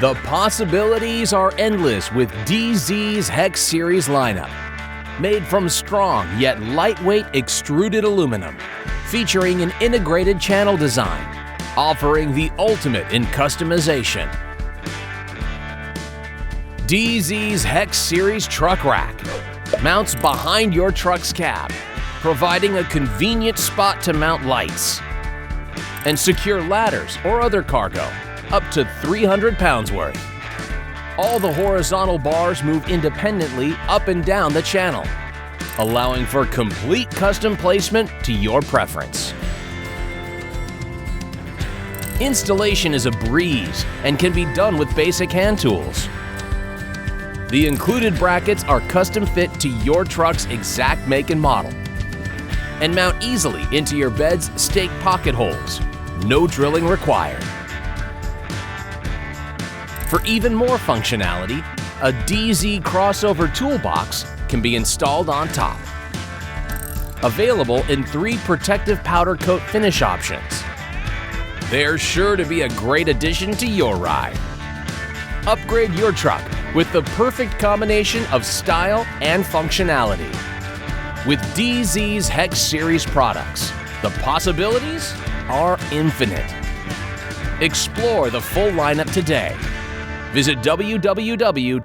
The possibilities are endless with DZ's Hex Series lineup. Made from strong yet lightweight extruded aluminum, featuring an integrated channel design, offering the ultimate in customization. DZ's Hex Series Truck Rack mounts behind your truck's cab, providing a convenient spot to mount lights and secure ladders or other cargo up to 300 pounds worth. All the horizontal bars move independently up and down the channel, allowing for complete custom placement to your preference. Installation is a breeze and can be done with basic hand tools. The included brackets are custom fit to your truck's exact make and model and mount easily into your bed's stake pocket holes. No drilling required. For even more functionality, a DZ crossover toolbox can be installed on top. Available in 3 protective powder coat finish options. They're sure to be a great addition to your ride. Upgrade your truck with the perfect combination of style and functionality. With DZ's Hex Series products, the possibilities are infinite. Explore the full lineup today. Visit www.dz.com.